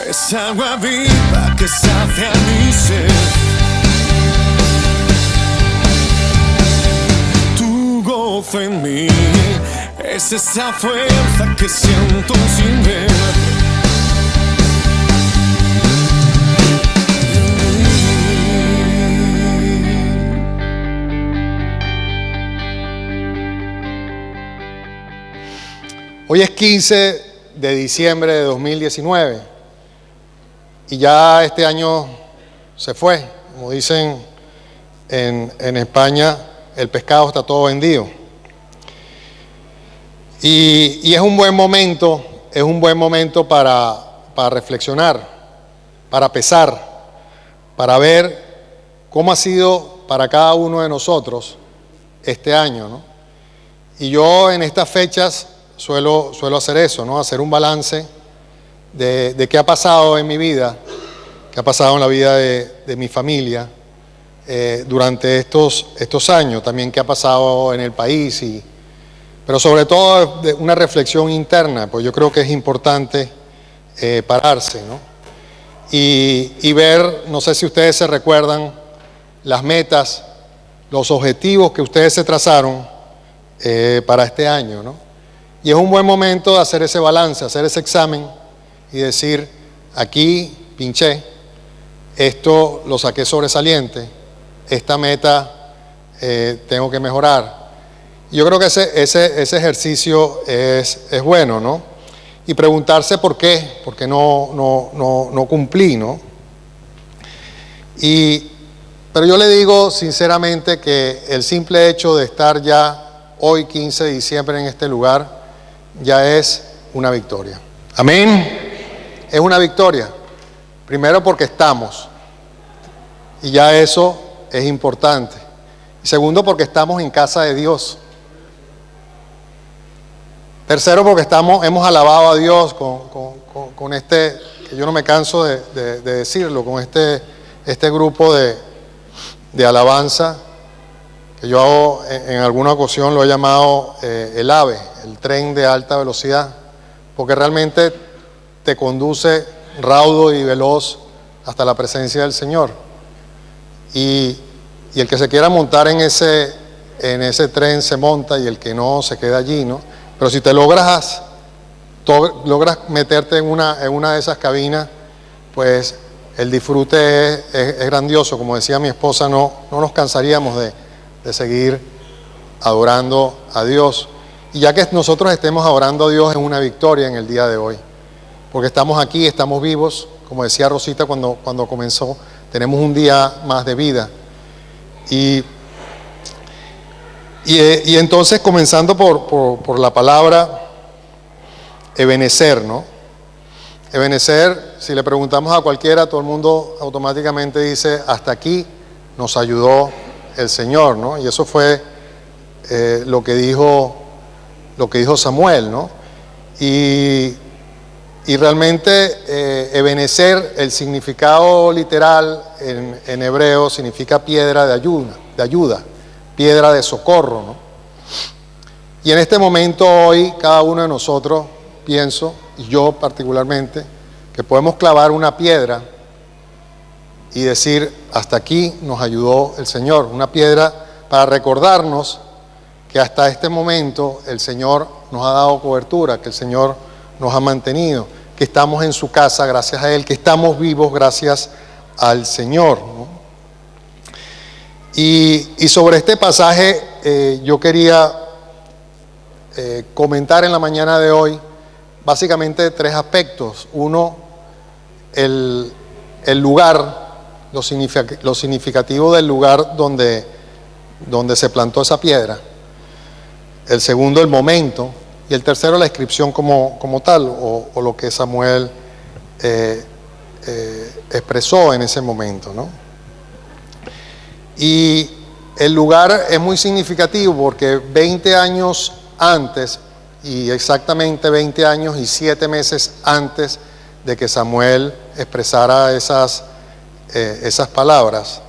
Es agua viva que sacia mi sed. Tu gozo en mí es esa fuerza que siento sin ver. Hoy es 15 de diciembre de 2019 y ya este año se fue. Como dicen en España, el pescado está todo vendido. Y es un buen momento para reflexionar, para pesar, para ver cómo ha sido para cada uno de nosotros este año, ¿no? Y yo en estas fechas suelo hacer eso, ¿no? Hacer un balance de qué ha pasado en mi vida, qué ha pasado en la vida de mi familia durante estos años, también qué ha pasado en el país, pero sobre todo de una reflexión interna, pues yo creo que es importante pararse, ¿no? Y ver, no sé si ustedes se recuerdan, las metas, los objetivos que ustedes se trazaron para este año, ¿no? Y es un buen momento de hacer ese balance, hacer ese examen y decir, aquí pinché, esto lo saqué sobresaliente, esta meta tengo que mejorar. Yo creo que ese ejercicio es bueno, ¿no? Y preguntarse por qué no cumplí, ¿no? Pero yo le digo sinceramente que el simple hecho de estar ya hoy 15 de diciembre en este lugar ya es una victoria. Amén. Es una victoria. Primero porque estamos. Y ya eso es importante. Y segundo porque estamos en casa de Dios. Tercero porque hemos alabado a Dios con este, que yo no me canso de decirlo, con este grupo de alabanza, que yo en alguna ocasión lo he llamado el AVE, el tren de alta velocidad, porque realmente te conduce raudo y veloz hasta la presencia del Señor. Y el que se quiera montar en ese tren se monta y el que no se queda allí, ¿no? Pero si te logras meterte en una de esas cabinas, pues el disfrute es grandioso. Como decía mi esposa, no nos cansaríamos de seguir adorando a Dios. Y ya que nosotros estemos adorando a Dios es una victoria en el día de hoy, porque estamos aquí, estamos vivos, como decía Rosita cuando comenzó, tenemos un día más de vida. Y entonces, comenzando por la palabra Ebenecer, ¿no? Ebenecer, si le preguntamos a cualquiera, todo el mundo automáticamente dice, hasta aquí nos ayudó el Señor, ¿no? Y eso fue lo que dijo Samuel, ¿no? Y realmente Ebenecer, el significado literal en hebreo significa piedra de ayuda, piedra de socorro, ¿no? Y en este momento hoy cada uno de nosotros, pienso, y yo particularmente, que podemos clavar una piedra y decir, hasta aquí nos ayudó el Señor. Una piedra para recordarnos que hasta este momento el Señor nos ha dado cobertura, que el Señor nos ha mantenido, que estamos en su casa gracias a Él, que estamos vivos gracias al Señor, ¿no? Y sobre este pasaje yo quería comentar en la mañana de hoy básicamente tres aspectos. Uno, el lugar, lo significativo del lugar donde se plantó esa piedra. El segundo, el momento. Y el tercero, la inscripción como tal, o lo que Samuel expresó en ese momento, ¿no? Y el lugar es muy significativo porque 20 años antes, y exactamente 20 años y 7 meses antes de que Samuel expresara esas palabras,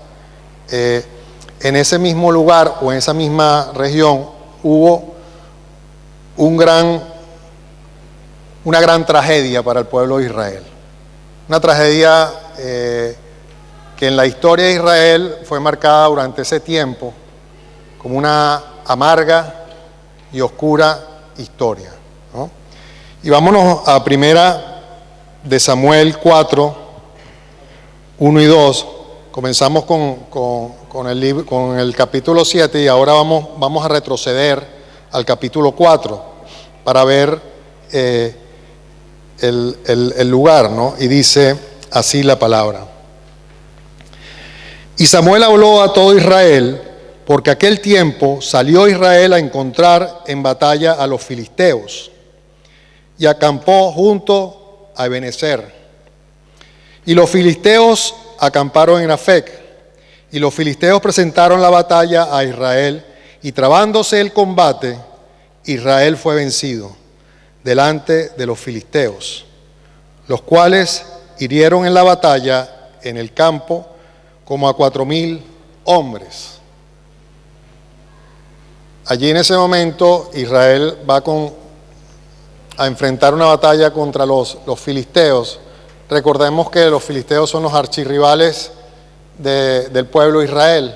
en ese mismo lugar o en esa misma región hubo una gran tragedia para el pueblo de Israel. Una tragedia que en la historia de Israel fue marcada durante ese tiempo como una amarga y oscura historia, ¿no? Y vámonos a primera de Samuel 4, 1 y 2. Comenzamos con el capítulo 7 y ahora vamos a retroceder al capítulo 4 para ver el lugar, ¿no? Y dice así la palabra. Y Samuel habló a todo Israel, porque aquel tiempo salió Israel a encontrar en batalla a los filisteos y acampó junto a Ebenezer. Y los filisteos acamparon en Afec, y los filisteos presentaron la batalla a Israel, y trabándose el combate, Israel fue vencido delante de los filisteos, los cuales hirieron en la batalla en el campo como a 4,000 hombres. Allí en ese momento Israel va a enfrentar una batalla contra los filisteos. Recordemos que los filisteos son los archirrivales del pueblo de Israel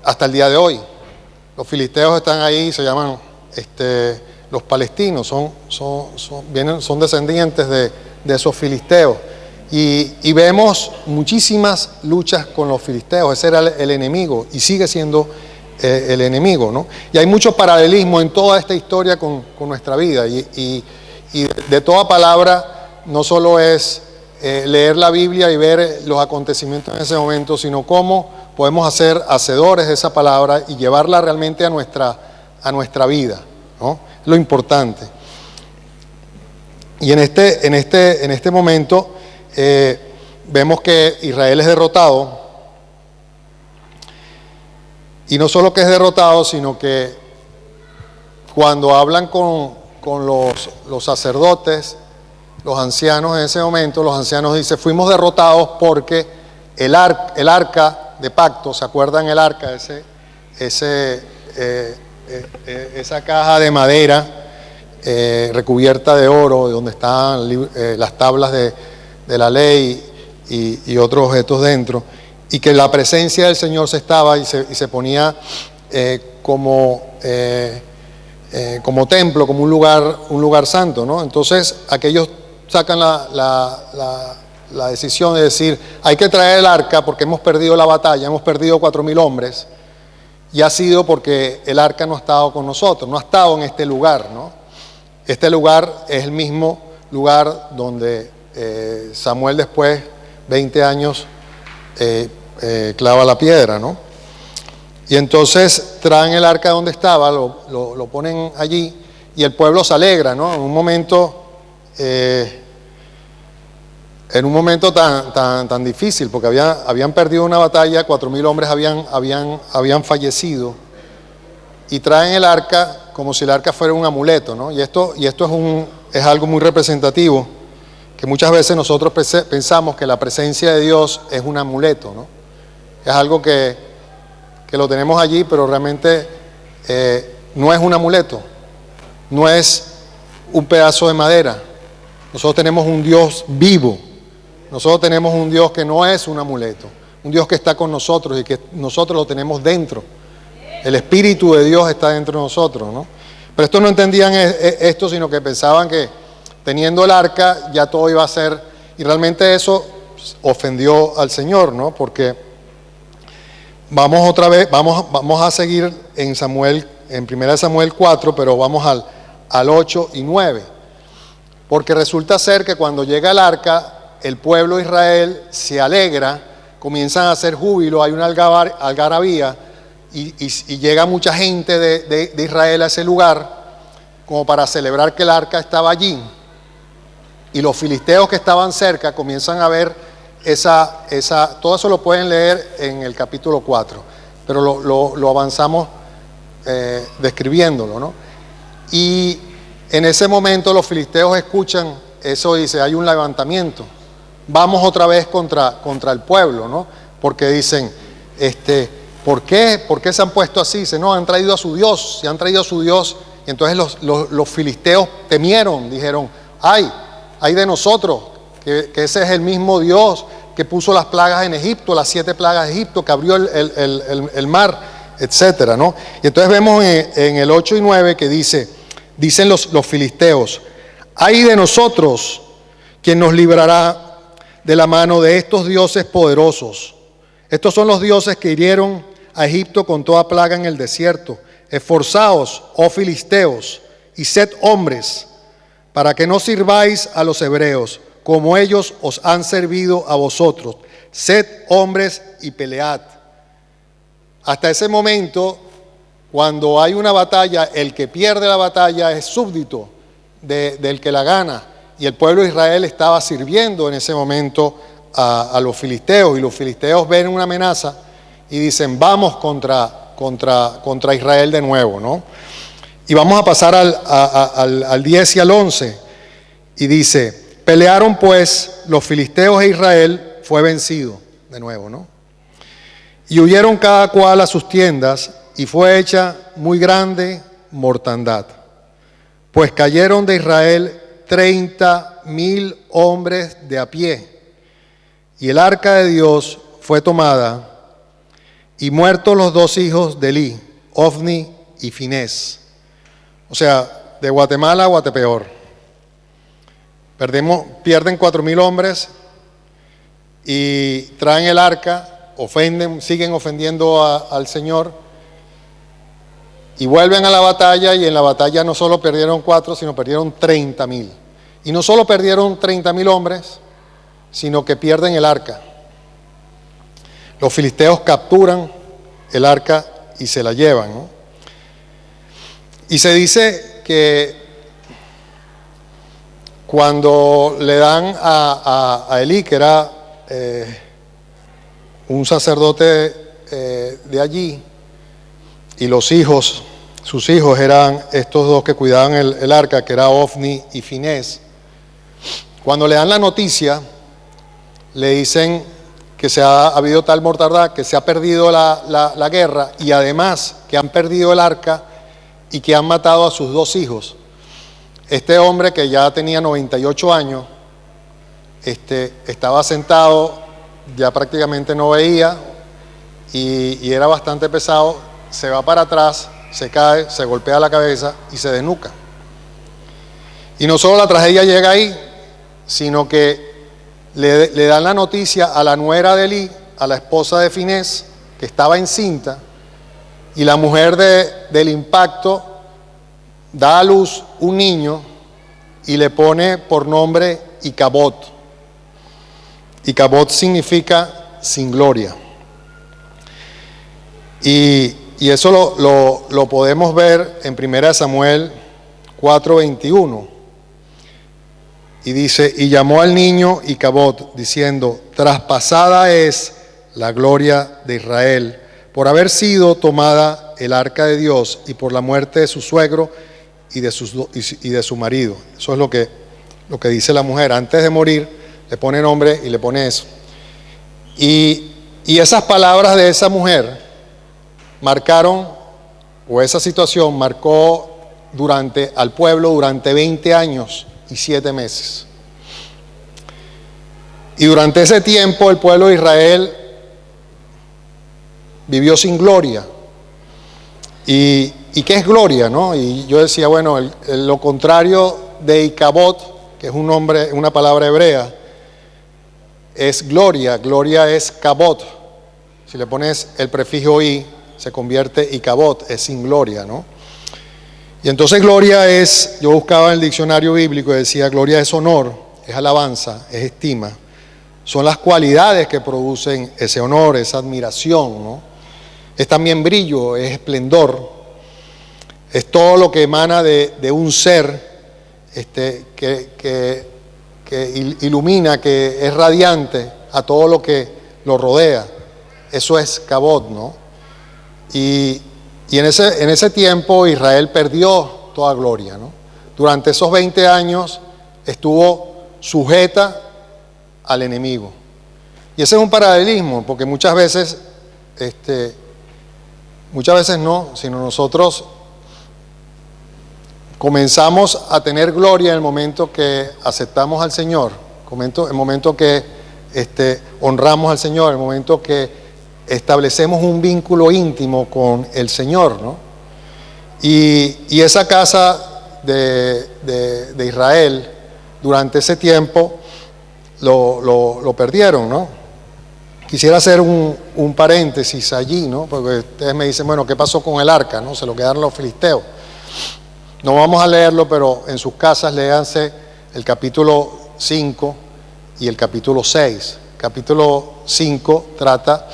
hasta el día de hoy. Los filisteos están ahí, se llaman los palestinos, son descendientes de esos filisteos. Y vemos muchísimas luchas con los filisteos. Ese era el enemigo y sigue siendo el enemigo, ¿no? Y hay mucho paralelismo en toda esta historia con nuestra vida. Y de toda palabra no solo es leer la Biblia y ver los acontecimientos en ese momento, sino cómo podemos ser hacedores de esa palabra y llevarla realmente a nuestra vida, ¿no? Lo importante. Y en este momento vemos que Israel es derrotado. Y no solo que es derrotado, sino que cuando hablan con los sacerdotes, los ancianos en ese momento, los ancianos dicen, fuimos derrotados porque el arca de pacto, ¿se acuerdan el arca? Esa caja de madera recubierta de oro, donde están las tablas de la ley y otros objetos dentro, y que la presencia del Señor se estaba y se ponía como templo, como un lugar santo, ¿no? Entonces aquellos sacan la decisión de decir, hay que traer el arca porque hemos perdido la batalla, hemos perdido 4,000 hombres, y ha sido porque el arca no ha estado con nosotros, no ha estado en este lugar, ¿no? Este lugar es el mismo lugar donde Samuel después, 20 años, clava la piedra, ¿no? Y entonces traen el arca donde estaba, lo ponen allí y el pueblo se alegra, ¿no? En un momento tan difícil, porque habían perdido una batalla, 4,000 hombres habían fallecido, y traen el arca como si el arca fuera un amuleto, ¿no? Y esto es algo muy representativo, que muchas veces nosotros pensamos que la presencia de Dios es un amuleto, ¿no? Es algo que lo tenemos allí, pero realmente no es un amuleto, no es un pedazo de madera. Nosotros tenemos un Dios vivo, nosotros tenemos un Dios que no es un amuleto, un Dios que está con nosotros y que nosotros lo tenemos dentro. El Espíritu de Dios está dentro de nosotros, ¿no? Pero estos no entendían esto, sino que pensaban que teniendo el arca ya todo iba a ser, y realmente eso ofendió al Señor, ¿no? Porque vamos a seguir en 1 Samuel 4, pero vamos al 8 y 9. Porque resulta ser que cuando llega el arca, el pueblo de Israel se alegra, comienzan a hacer júbilo, hay una algarabía, y llega mucha gente de Israel a ese lugar, como para celebrar que el arca estaba allí. Y los filisteos que estaban cerca comienzan a ver todo eso lo pueden leer en el capítulo 4, pero lo avanzamos describiéndolo, ¿no? Y en ese momento los filisteos escuchan eso y dice, hay un levantamiento, vamos otra vez contra el pueblo, ¿no? Porque dicen, ¿por qué se han puesto así? Dice, no, han traído a su Dios, se han traído a su Dios. Y entonces los filisteos temieron, dijeron, ay de nosotros, que ese es el mismo Dios que puso las plagas en Egipto, las 7 plagas de Egipto, que abrió el mar, etcétera, ¿no? Y entonces vemos en el 8 y 9 que dicen los filisteos: ¡ay de nosotros! ¿Quién nos librará de la mano de estos dioses poderosos? Estos son los dioses que hirieron a Egipto con toda plaga en el desierto. Esforzaos, oh filisteos, y sed hombres, para que no sirváis a los hebreos, como ellos os han servido a vosotros. Sed hombres y pelead. Hasta ese momento, cuando hay una batalla, el que pierde la batalla es súbdito del que la gana. Y el pueblo de Israel estaba sirviendo en ese momento a los filisteos. Y los filisteos ven una amenaza y dicen: vamos contra Israel de nuevo, ¿no? Y vamos a pasar al 10 y al 11. Y dice: pelearon pues los filisteos e Israel fue vencido de nuevo, ¿no? Y huyeron cada cual a sus tiendas, y fue hecha muy grande mortandad. Pues cayeron de Israel 30,000 hombres de a pie. Y el arca de Dios fue tomada, y muertos los 2 hijos de Elí, Ofni y Finés. O sea, de Guatemala a Guatepeor. Pierden 4,000 hombres y traen el arca, siguen ofendiendo al Señor, y vuelven a la batalla, y en la batalla no solo perdieron 4, sino perdieron 30,000. Y no solo perdieron 30,000 hombres, sino que pierden el arca. Los filisteos capturan el arca y se la llevan, ¿no? Y se dice que cuando le dan a Elí, que era un sacerdote de allí, y sus hijos eran estos 2 que cuidaban el arca, que era Ofni y Finés, cuando le dan la noticia, le dicen que ha habido tal mortandad, que se ha perdido la guerra, y además que han perdido el arca y que han matado a sus 2 hijos. Este hombre, que ya tenía 98 años, estaba sentado, ya prácticamente no veía, y era bastante pesado. Se va para atrás, se cae, se golpea la cabeza y se desnuca. Y no solo la tragedia llega ahí, sino que le dan la noticia a la nuera de Elí, a la esposa de Finés, que estaba encinta, y la mujer del impacto da a luz un niño y le pone por nombre Icabod. Icabod significa sin gloria. Y eso lo podemos ver en 1 Samuel 4:21. Y dice: y llamó al niño Icabod, diciendo: traspasada es la gloria de Israel, por haber sido tomada el arca de Dios, y por la muerte de su suegro y de su marido. Eso es lo que dice la mujer. Antes de morir le pone nombre y le pone eso. Y esas palabras de esa mujer marcaron, o esa situación marcó al pueblo durante 20 años y 7 meses. Y durante ese tiempo el pueblo de Israel vivió sin gloria. ¿Y qué es gloria, no? Y yo decía, bueno, lo contrario de Icabod, que es un nombre, una palabra hebrea, es gloria. Gloria es kabod. Si le pones el prefijo i, se convierte Icabod, es sin gloria, ¿no? Y entonces gloria es, yo buscaba en el diccionario bíblico y decía: gloria es honor, es alabanza, es estima. Son las cualidades que producen ese honor, esa admiración, ¿no? Es también brillo, es esplendor, es todo lo que emana de un ser que ilumina, que es radiante a todo lo que lo rodea. Eso es kabod, ¿no? Y en ese tiempo Israel perdió toda gloria, ¿no? Durante esos 20 años estuvo sujeta al enemigo. Y ese es un paralelismo, porque muchas veces no, sino nosotros comenzamos a tener gloria en el momento que aceptamos al Señor el momento que honramos al Señor, el momento que establecemos un vínculo íntimo con el Señor, ¿no? Y esa casa de Israel, durante ese tiempo, lo perdieron, ¿no? Quisiera hacer un paréntesis allí, ¿no? Porque ustedes me dicen, bueno, ¿qué pasó con el arca, no? Se lo quedaron los filisteos. No vamos a leerlo, pero en sus casas léanse el capítulo 5 y el capítulo 6. Capítulo 5 trata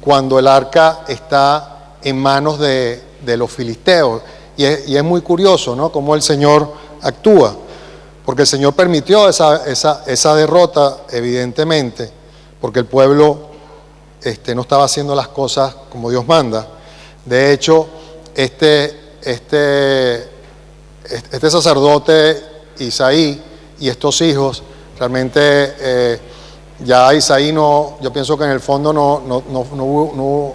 cuando el arca está en manos de los filisteos. Y es muy curioso, ¿no? Cómo el Señor actúa. Porque el Señor permitió esa derrota, evidentemente, porque el pueblo no estaba haciendo las cosas como Dios manda. De hecho, este sacerdote Isaí y estos hijos, realmente ya Isaí yo pienso que en el fondo no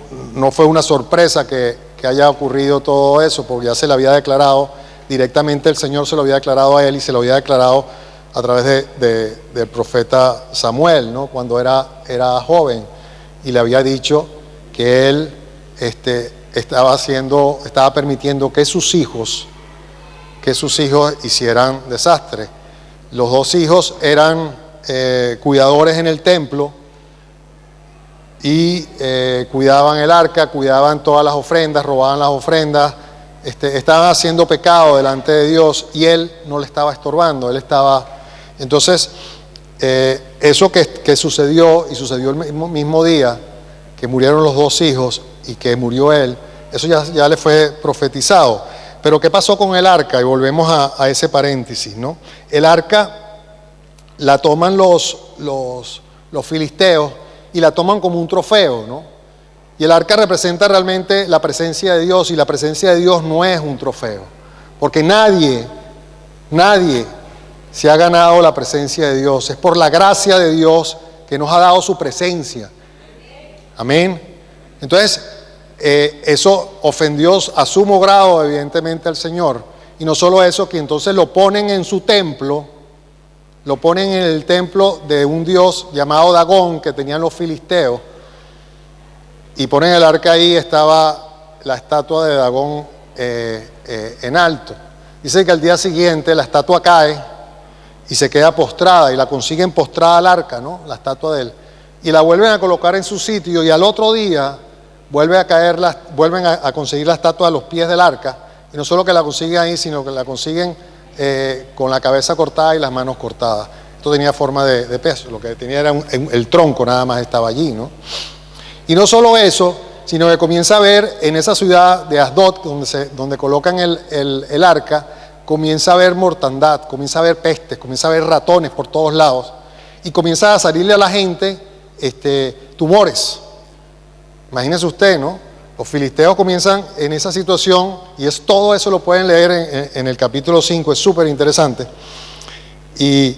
fue una sorpresa que haya ocurrido todo eso, porque ya se le había declarado, directamente el Señor se lo había declarado a él y se lo había declarado a través del profeta Samuel, ¿no? Cuando era joven, y le había dicho que él estaba permitiendo que sus hijos hicieran desastre. Los dos hijos eran cuidadores en el templo y cuidaban el arca, cuidaban todas las ofrendas, robaban las ofrendas, estaban haciendo pecado delante de Dios y él no le estaba estorbando, él estaba... Entonces, eso que sucedió, y sucedió el mismo día que murieron los dos hijos y que murió él, eso ya le fue profetizado. Pero ¿qué pasó con el arca? Y volvemos a ese paréntesis, ¿no? El arca la toman los filisteos y la toman como un trofeo, ¿no? Y el arca representa realmente la presencia de Dios, y la presencia de Dios no es un trofeo, porque nadie se ha ganado la presencia de Dios. Es por la gracia de Dios que nos ha dado su presencia. Amén. Entonces, eso ofendió a sumo grado, evidentemente, al Señor. Y no solo eso, que entonces lo ponen en su templo, lo ponen en el templo de un dios llamado Dagón que tenían los filisteos, y ponen el arca ahí. Estaba la estatua de Dagón en alto. Dice que al día siguiente la estatua cae y se queda postrada, y la consiguen postrada al arca, ¿no? La estatua de él, y la vuelven a colocar en su sitio, y al otro día vuelven a conseguir la estatua a los pies del arca, y no solo que la consiguen ahí, sino que la consiguen con la cabeza cortada y las manos cortadas. Esto tenía forma de peso, lo que tenía era el tronco, nada más estaba allí, ¿no? Y no solo eso, sino que comienza a ver en esa ciudad de Asdod, donde colocan el arca, comienza a haber mortandad, comienza a haber pestes, comienza a haber ratones por todos lados, y comienza a salirle a la gente tumores. Imagínese usted, ¿no? Los filisteos comienzan en esa situación, y todo eso lo pueden leer en el capítulo 5, es súper interesante. Y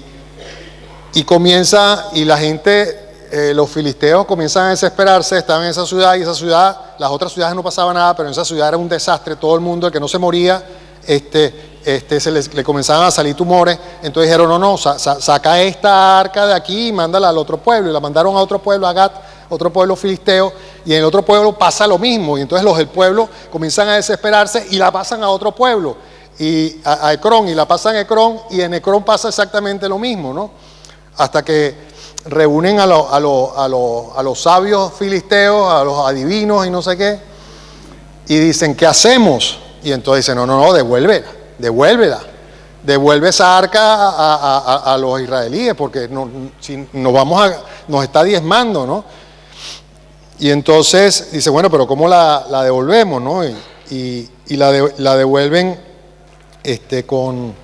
comienza, y la gente, los filisteos comienzan a desesperarse. Estaban en esa ciudad, y esa ciudad, las otras ciudades no pasaba nada, pero en esa ciudad era un desastre. Todo el mundo, el que no se moría, le comenzaban a salir tumores. Entonces dijeron, no, saca esta arca de aquí y mándala al otro pueblo. Y la mandaron a otro pueblo, a Gat, otro pueblo filisteo, y en el otro pueblo pasa lo mismo. Y entonces los del pueblo comienzan a desesperarse y la pasan a otro pueblo, y a Ecrón, y la pasan a Ecrón, y en Ecrón pasa exactamente lo mismo, ¿no? Hasta que reúnen a los sabios filisteos, a los adivinos y no sé qué, y dicen, ¿qué hacemos? Y entonces dicen, no, devuélvela. Devuelve esa arca a los israelíes, porque si nos está diezmando, ¿no? Y entonces dice, bueno, pero ¿cómo la devolvemos, no? Y la devuelven con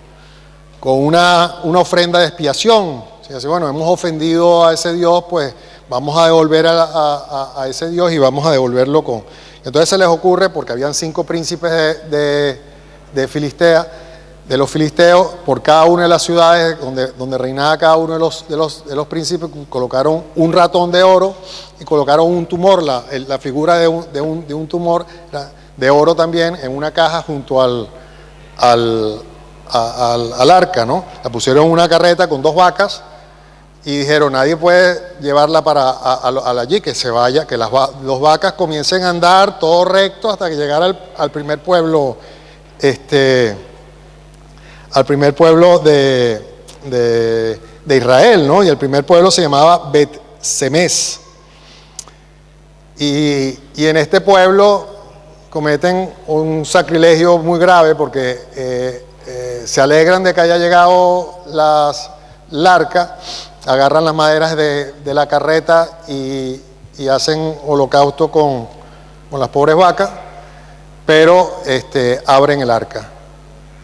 una ofrenda de expiación. Así, bueno, hemos ofendido a ese Dios, pues vamos a devolver a ese Dios, y vamos a devolverlo con... Entonces se les ocurre, porque habían 5 príncipes de Filistea, de los filisteos, por cada una de las ciudades donde reinaba cada uno de los príncipes, colocaron un ratón de oro y colocaron un tumor, la figura de un tumor de oro también, en una caja junto al al arca, ¿no? La pusieron en una carreta con 2 vacas y dijeron, nadie puede llevarla allí, que se vaya, que las 2 vacas comiencen a andar todo recto hasta que llegara al primer pueblo, al primer pueblo de Israel, ¿no? Y el primer pueblo se llamaba Bet-Semes. Y en este pueblo cometen un sacrilegio muy grave porque se alegran de que haya llegado el arca, agarran las maderas de la carreta y hacen holocausto con las pobres vacas, pero abren el arca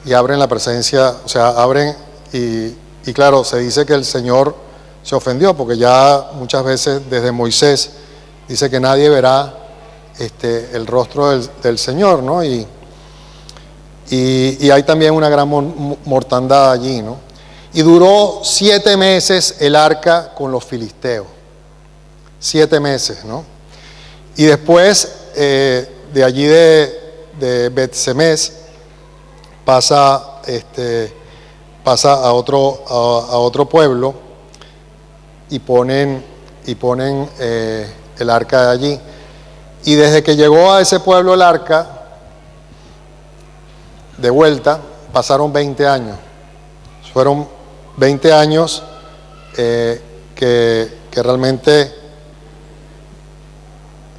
y abren la presencia, o sea, abren y claro, se dice que el Señor se ofendió porque ya muchas veces desde Moisés dice que nadie verá el rostro del Señor, ¿no? Y hay también una gran mortandad allí, ¿no? Y duró 7 meses el arca con los filisteos. 7 meses, ¿no? Y después de allí de Bet-Semes pasa a otro pueblo y ponen el arca de allí. Y desde que llegó a ese pueblo el arca, de vuelta, pasaron 20 años. Fueron 20 años que realmente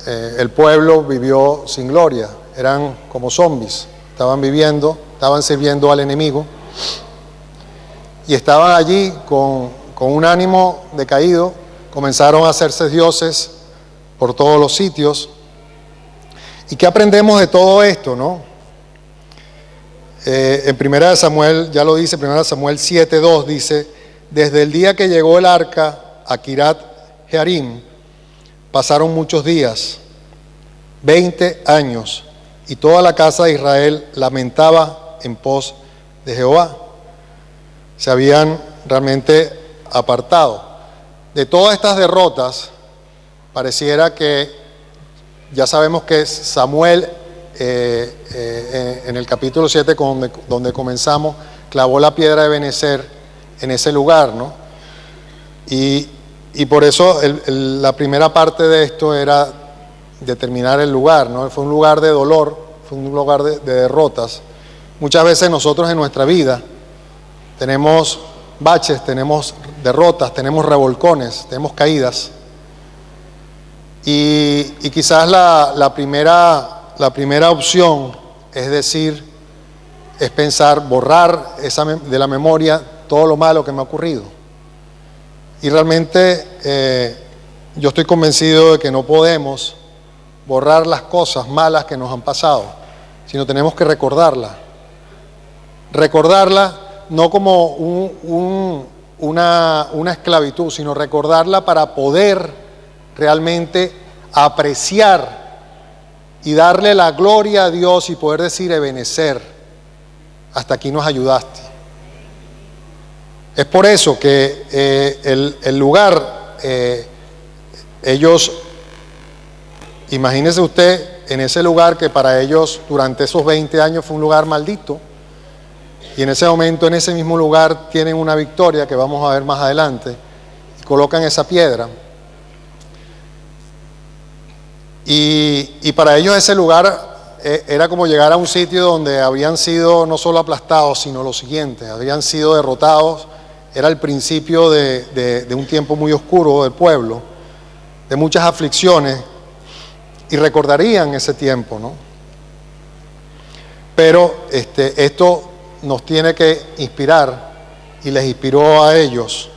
el pueblo vivió sin gloria. Eran como zombies. Estaban sirviendo al enemigo. Y estaban allí con un ánimo decaído. Comenzaron a hacerse dioses por todos los sitios. ¿Y qué aprendemos de todo esto, no? En 1 Samuel, ya lo dice, 1 Samuel 7:2 dice, desde el día que llegó el arca a Kirat Jearim, pasaron muchos días, 20 años, y toda la casa de Israel lamentaba en pos de Jehová. Se habían realmente apartado. De todas estas derrotas, pareciera que ya sabemos que Samuel, en el capítulo 7, donde comenzamos, clavó la piedra de Ebenezer en ese lugar, ¿no? Y por eso la primera parte de esto era determinar el lugar, ¿no? Fue un lugar de dolor, fue un lugar de derrotas. Muchas veces nosotros en nuestra vida tenemos baches, tenemos derrotas, tenemos revolcones, tenemos caídas. Y quizás la primera opción es pensar, borrar de la memoria todo lo malo que me ha ocurrido. Y realmente yo estoy convencido de que no podemos borrar las cosas malas que nos han pasado, sino tenemos que recordarlas. Recordarla no como una esclavitud, sino recordarla para poder realmente apreciar y darle la gloria a Dios y poder decir, Ebenezer, hasta aquí nos ayudaste. Es por eso que el lugar, ellos, imagínese usted en ese lugar que para ellos durante esos 20 años fue un lugar maldito, y en ese momento, en ese mismo lugar, tienen una victoria que vamos a ver más adelante, y colocan esa piedra. Y para ellos ese lugar era como llegar a un sitio donde habían sido no solo aplastados, sino lo siguiente, habían sido derrotados. Era el principio de un tiempo muy oscuro del pueblo, de muchas aflicciones, y recordarían ese tiempo, ¿no? Pero esto nos tiene que inspirar, y les inspiró a ellos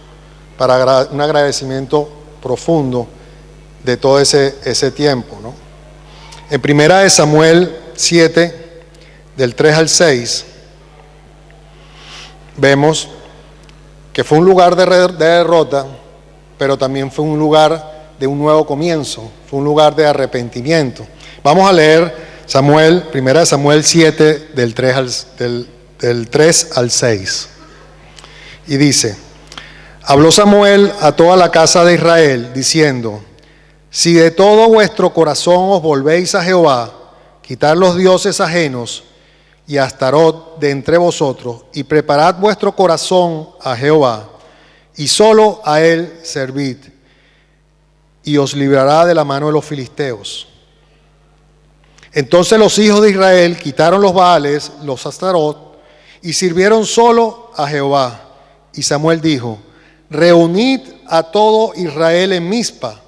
para un agradecimiento profundo de todo ese tiempo, ¿no? En 1 Samuel 7, del 3 al 6, vemos que fue un lugar de derrota, pero también fue un lugar de un nuevo comienzo, fue un lugar de arrepentimiento. Vamos a leer 1 Samuel 7, del 3 al 6. Y dice, habló Samuel a toda la casa de Israel, diciendo, si de todo vuestro corazón os volvéis a Jehová, quitar los dioses ajenos y a Astarot de entre vosotros, y preparad vuestro corazón a Jehová, y solo a él servid, y os librará de la mano de los filisteos. Entonces los hijos de Israel quitaron los Baales, los Astarot, y sirvieron solo a Jehová. Y Samuel dijo: reunid a todo Israel en Mizpa,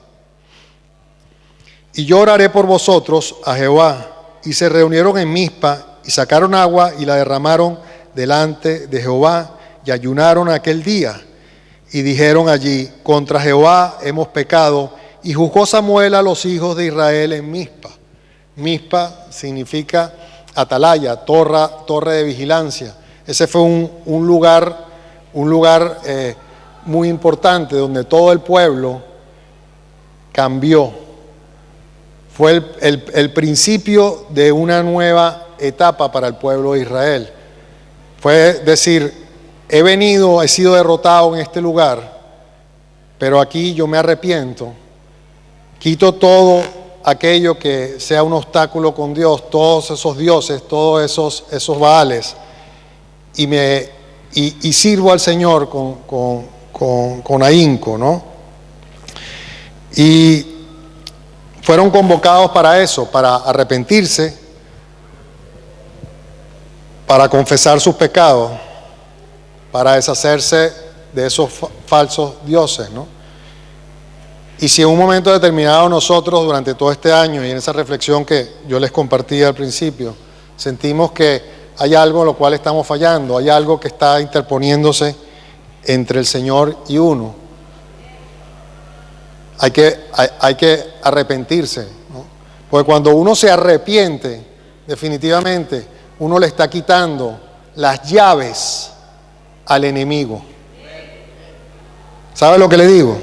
y yo oraré por vosotros a Jehová. Y se reunieron en Mizpa, y sacaron agua y la derramaron delante de Jehová, y ayunaron aquel día. Y dijeron allí: contra Jehová hemos pecado. Y juzgó Samuel a los hijos de Israel en Mizpa. Mizpa significa atalaya, torre de vigilancia. Ese fue un lugar muy importante donde todo el pueblo cambió. Fue el principio de una nueva etapa para el pueblo de Israel. Fue decir: he sido derrotado en este lugar, pero aquí yo me arrepiento, quito todo aquello que sea un obstáculo con Dios, todos esos dioses, todos esos baales, y sirvo al Señor con ahínco, ¿no? Y fueron convocados para eso, para arrepentirse, para confesar sus pecados, para deshacerse de esos falsos dioses, ¿no? Y si en un momento determinado nosotros durante todo este año y en esa reflexión que yo les compartí al principio, sentimos que hay algo en lo cual estamos fallando, hay algo que está interponiéndose entre el Señor y uno, hay que arrepentirse, ¿no? Porque cuando uno se arrepiente, definitivamente uno le está quitando las llaves al enemigo. ¿Sabe lo que le digo?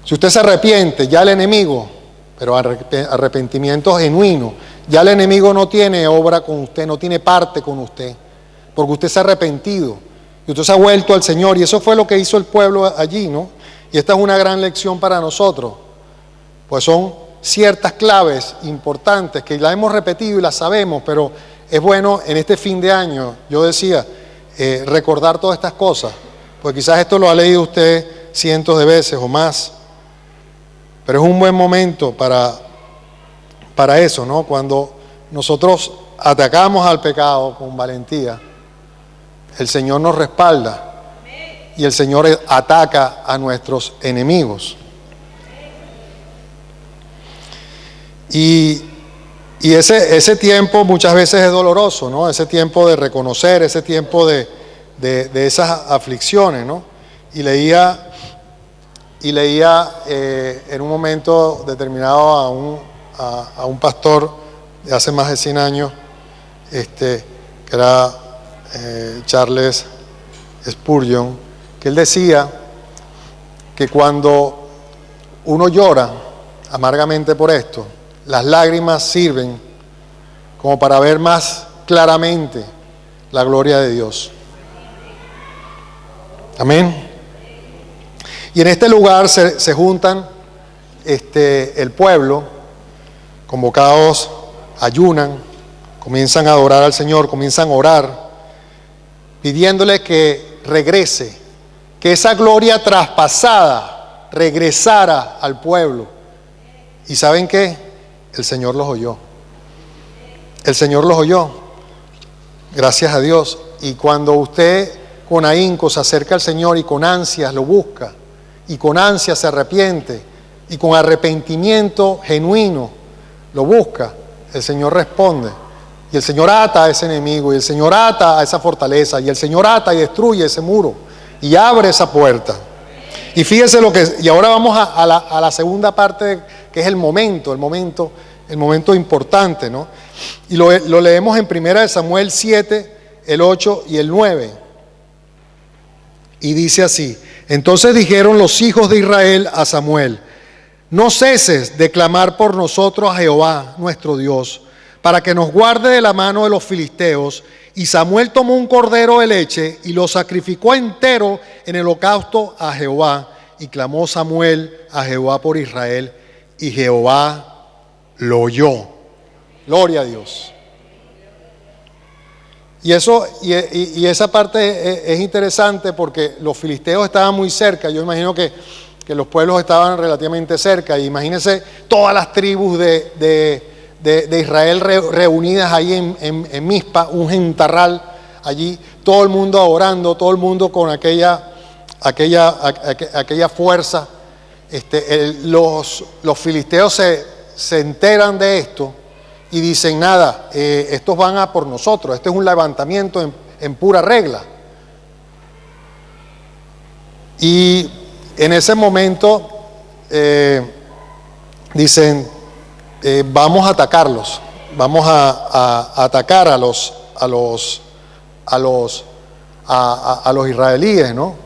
Si usted se arrepiente, ya el enemigo, pero arrepentimiento genuino, ya el enemigo no tiene obra con usted, no tiene parte con usted, porque usted se ha arrepentido y usted se ha vuelto al Señor, y eso fue lo que hizo el pueblo allí, ¿no? Y esta es una gran lección para nosotros, pues son ciertas claves importantes que las hemos repetido y las sabemos, pero es bueno en este fin de año, yo decía, recordar todas estas cosas, pues quizás esto lo ha leído usted cientos de veces o más, pero es un buen momento para eso, ¿no? Cuando nosotros atacamos al pecado con valentía, el Señor nos respalda y el Señor ataca a nuestros enemigos. Y ese tiempo muchas veces es doloroso, ¿no? Ese tiempo de reconocer, ese tiempo de esas aflicciones, ¿no? Y leía en un momento determinado a un pastor de hace más de 100 años, que era Charles Spurgeon, que él decía que cuando uno llora amargamente por esto, las lágrimas sirven como para ver más claramente la gloria de Dios. Amén. Y en este lugar se juntan el pueblo, convocados, ayunan, comienzan a adorar al Señor, comienzan a orar, pidiéndole que regrese, que esa gloria traspasada regresara al pueblo. ¿Y saben qué? El Señor los oyó. El Señor los oyó. Gracias a Dios. Y cuando usted con ahínco se acerca al Señor y con ansias lo busca, y con ansias se arrepiente, y con arrepentimiento genuino lo busca, el Señor responde. Y el Señor ata a ese enemigo, y el Señor ata a esa fortaleza, y el Señor ata y destruye ese muro, y abre esa puerta. Y fíjese y ahora vamos a la segunda parte, que es el momento importante, ¿no? Y lo leemos en 1 Samuel 7, el 8 y el 9. Y dice así: entonces dijeron los hijos de Israel a Samuel: no ceses de clamar por nosotros a Jehová nuestro Dios, para que nos guarde de la mano de los filisteos. Y Samuel tomó un cordero de leche y lo sacrificó entero en el holocausto a Jehová. Y clamó Samuel a Jehová por Israel, y Jehová lo oyó. Gloria a Dios. Y esa parte es interesante porque los filisteos estaban muy cerca. Yo imagino que los pueblos estaban relativamente cerca. Y imagínense todas las tribus de Israel reunidas ahí en Mizpa, un gentarral allí, todo el mundo adorando, todo el mundo con aquella fuerza. Los filisteos se enteran de esto y dicen, nada, estos van a por nosotros, este es un levantamiento en pura regla. Y en ese momento dicen, vamos a atacarlos, vamos a atacar a los israelíes, ¿no?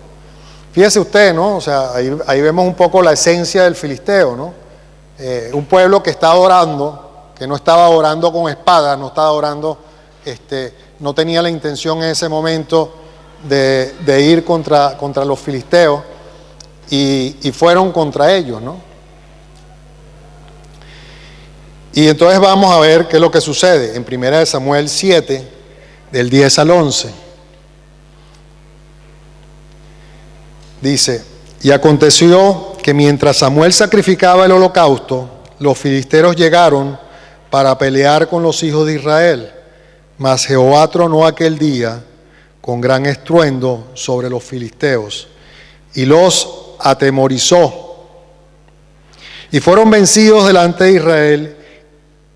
Fíjese usted, ¿no? O sea, ahí vemos un poco la esencia del filisteo, ¿no? Un pueblo que está adorando, que no estaba adorando con espadas, no estaba adorando, no tenía la intención en ese momento de ir contra los filisteos, y fueron contra ellos, ¿no? Y entonces vamos a ver qué es lo que sucede en 1 Samuel 7, del 10 al 11. Dice, y aconteció que mientras Samuel sacrificaba el holocausto, los filisteos llegaron para pelear con los hijos de Israel, mas Jehová tronó aquel día con gran estruendo sobre los filisteos y los atemorizó, y fueron vencidos delante de Israel.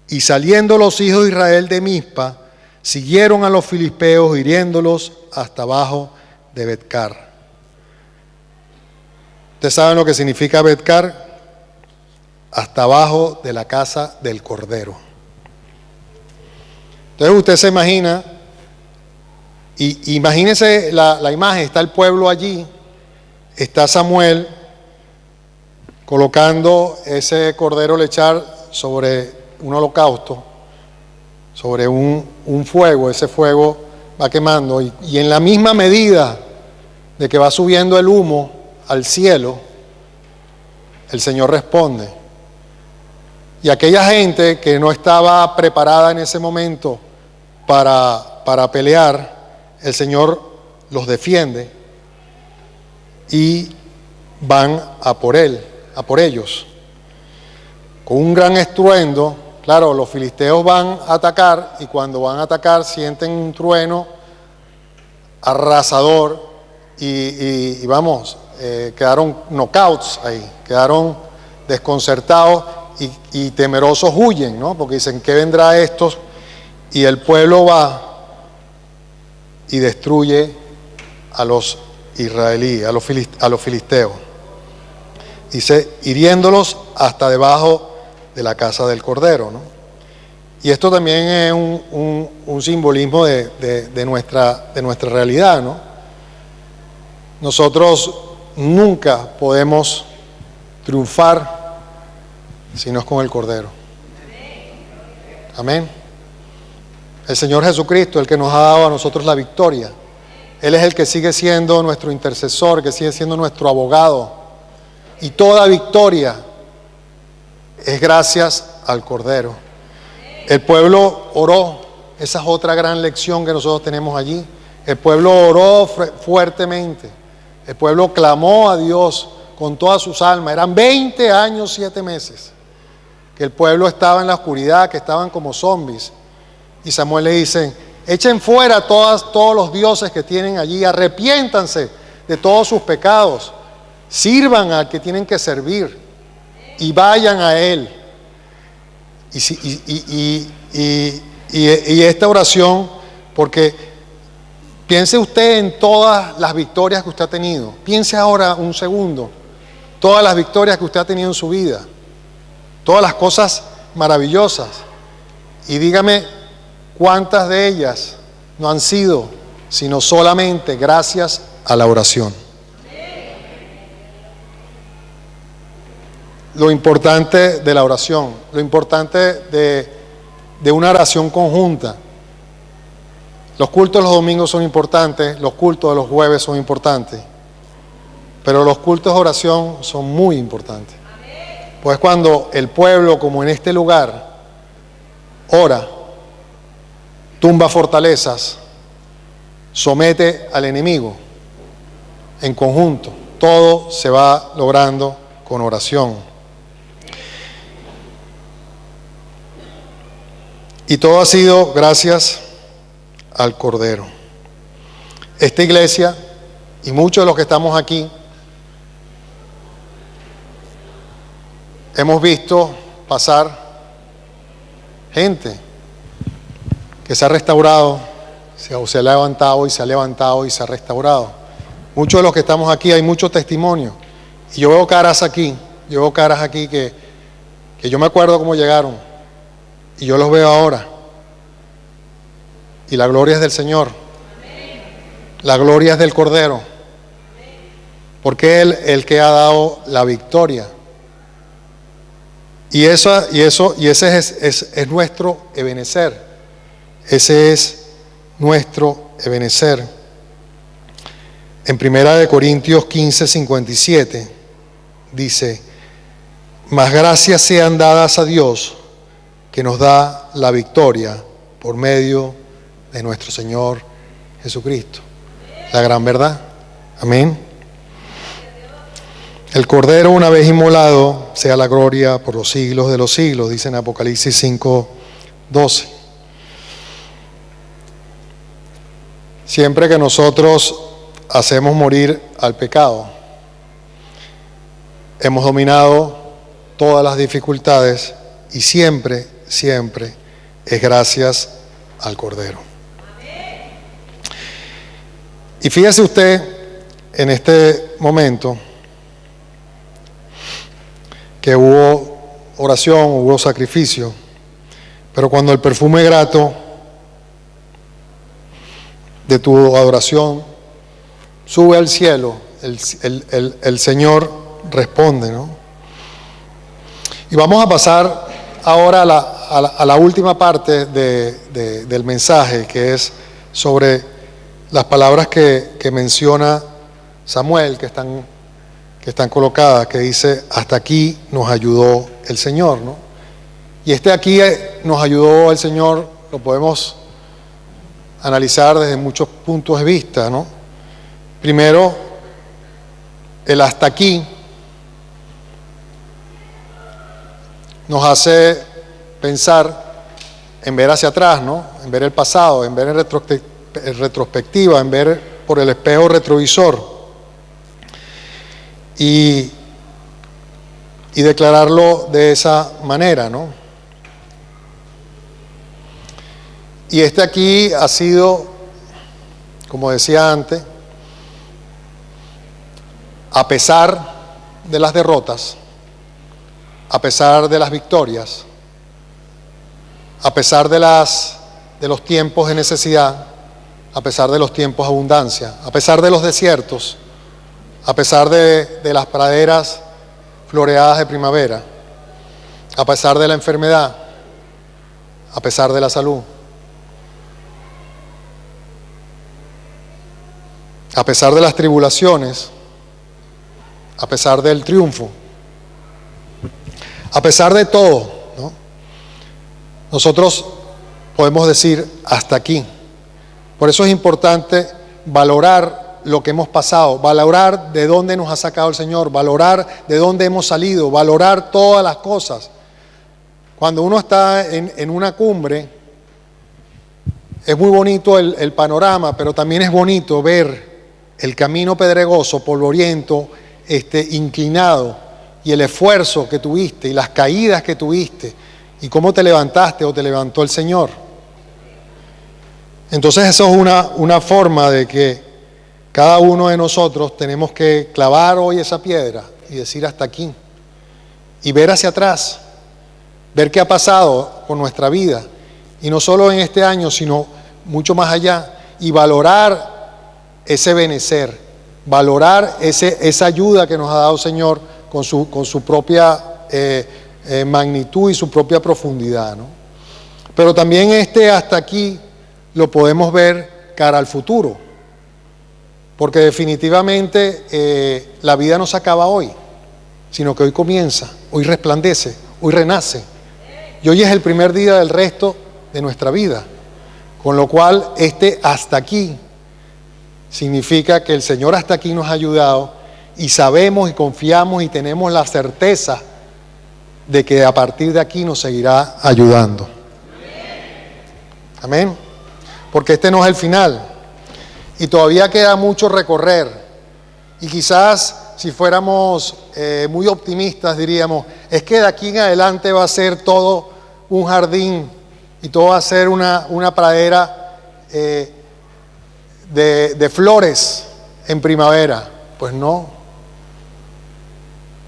Y saliendo los hijos de Israel de Mizpa, siguieron a los filisteos, hiriéndolos hasta abajo de Bet-car. ¿Ustedes saben lo que significa Bet-car? Hasta abajo de la casa del Cordero. Entonces usted se imagina, y imagínese la imagen, está el pueblo allí, está Samuel colocando ese cordero lechal sobre un holocausto, sobre un fuego. Ese fuego va quemando, y en la misma medida de que va subiendo el humo al cielo, el Señor responde. Y aquella gente que no estaba preparada en ese momento para pelear, el Señor los defiende y van a por ellos. Con un gran estruendo, claro, los filisteos van a atacar, y cuando van a atacar sienten un trueno arrasador y vamos, quedaron knockouts ahí, quedaron desconcertados y temerosos huyen, ¿no? Porque dicen, ¿qué vendrá estos? Y el pueblo va y destruye a los israelíes, a los filisteos. Dice, hiriéndolos hasta debajo de la casa del Cordero, ¿no? Y esto también es un simbolismo de nuestra realidad, ¿no? Nosotros nunca podemos triunfar si no es con el Cordero. Amén. El Señor Jesucristo, el que nos ha dado a nosotros la victoria. Él es el que sigue siendo nuestro intercesor, que sigue siendo nuestro abogado. Y toda victoria es gracias al Cordero. El pueblo oró. Esa es otra gran lección que nosotros tenemos allí. El pueblo oró fuertemente. El pueblo clamó a Dios con todas sus almas. Eran 20 años, 7 meses que el pueblo estaba en la oscuridad, que estaban como zombies. Y Samuel le dice, echen fuera todos los dioses que tienen allí, arrepiéntanse de todos sus pecados, sirvan al que tienen que servir y vayan a Él. Y esta oración, porque piense usted en todas las victorias que usted ha tenido. Piense ahora un segundo, todas las victorias que usted ha tenido en su vida, todas las cosas maravillosas, y dígame cuántas de ellas no han sido sino solamente gracias a la oración. Lo importante de la oración, lo importante de una oración conjunta. Los cultos de los domingos son importantes, los cultos de los jueves son importantes, pero los cultos de oración son muy importantes. Pues cuando el pueblo, como en este lugar, ora, tumba fortalezas, somete al enemigo en conjunto. Todo se va logrando con oración. Y todo ha sido gracias al Cordero. Esta iglesia y muchos de los que estamos aquí hemos visto pasar gente que se ha restaurado, se ha levantado y se ha levantado y se ha restaurado. Muchos de los que estamos aquí, hay muchos testimonios. Y yo veo caras aquí que yo me acuerdo cómo llegaron. Y yo los veo ahora. Y la gloria es del Señor. La gloria es del Cordero. Porque Él el que ha dado la victoria. Y ese es nuestro ebenecer. Ese es nuestro ebenecer. En 1 Corintios 15:57 dice: mas gracias sean dadas a Dios, que nos da la victoria por medio de nuestro Señor Jesucristo. La gran verdad. Amén. El Cordero, una vez inmolado, sea la gloria por los siglos de los siglos, dice en Apocalipsis 5:12. Siempre que nosotros hacemos morir al pecado, hemos dominado todas las dificultades y siempre es gracias al Cordero. Y fíjese usted en este momento que hubo oración, hubo sacrificio, pero cuando el perfume grato de tu adoración sube al cielo, el Señor responde, ¿no? Y vamos a pasar ahora a la última parte del mensaje, que es sobre las palabras que menciona Samuel, que están colocadas, que dice: hasta aquí nos ayudó el Señor, ¿no? Y aquí nos ayudó el Señor, lo podemos analizar desde muchos puntos de vista, ¿no? Primero, el hasta aquí nos hace pensar en ver hacia atrás, ¿no? En ver el pasado, en ver en retrospectiva, en ver por el espejo retrovisor y declararlo de esa manera, ¿no? Y aquí ha sido, como decía antes, a pesar de las derrotas, a pesar de las victorias, a pesar de los tiempos de necesidad, a pesar de los tiempos de abundancia, a pesar de los desiertos, a pesar de las praderas floreadas de primavera, a pesar de la enfermedad, a pesar de la salud, a pesar de las tribulaciones, a pesar del triunfo, a pesar de todo, ¿no? Nosotros podemos decir hasta aquí. Por eso es importante valorar lo que hemos pasado, valorar de dónde nos ha sacado el Señor, valorar de dónde hemos salido, valorar todas las cosas. Cuando uno está en una cumbre, es muy bonito el panorama, pero también es bonito ver el camino pedregoso, polvoriento, inclinado, y el esfuerzo que tuviste y las caídas que tuviste y cómo te levantaste o te levantó el Señor. Entonces eso es una forma de que cada uno de nosotros tenemos que clavar hoy esa piedra y decir hasta aquí y ver hacia atrás, ver qué ha pasado con nuestra vida, y no solo en este año sino mucho más allá, y valorar ese benecer, valorar esa ayuda que nos ha dado el Señor con su propia magnitud y su propia profundidad, ¿no? Pero también hasta aquí lo podemos ver cara al futuro, porque definitivamente la vida no se acaba hoy, sino que hoy comienza, hoy resplandece, hoy renace, y hoy es el primer día del resto de nuestra vida, con lo cual hasta aquí significa que el Señor hasta aquí nos ha ayudado y sabemos y confiamos y tenemos la certeza de que a partir de aquí nos seguirá ayudando. Amén. Porque este no es el final y todavía queda mucho recorrer. Y quizás si fuéramos muy optimistas diríamos, es que de aquí en adelante va a ser todo un jardín y todo va a ser una pradera de flores en primavera. Pues no.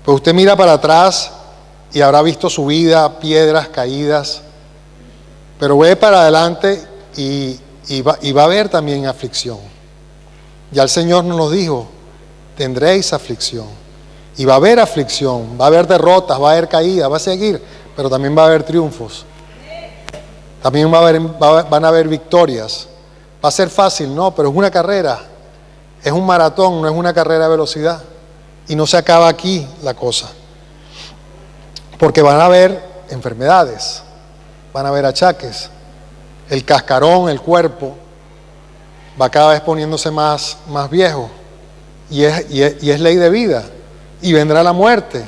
Pues usted mira para atrás y habrá visto su vida, piedras, caídas, pero ve para adelante y va a haber también aflicción. Ya el Señor nos lo dijo, tendréis aflicción. Y va a haber aflicción, va a haber derrotas, va a haber caídas, va a seguir, pero también va a haber triunfos. También van a haber victorias. Va a ser fácil, no, pero es una carrera, es un maratón, no es una carrera de velocidad. Y no se acaba aquí la cosa. Porque van a haber enfermedades, van a haber achaques. El cascarón, el cuerpo, va cada vez poniéndose más viejo. Y es ley de vida. Y vendrá la muerte.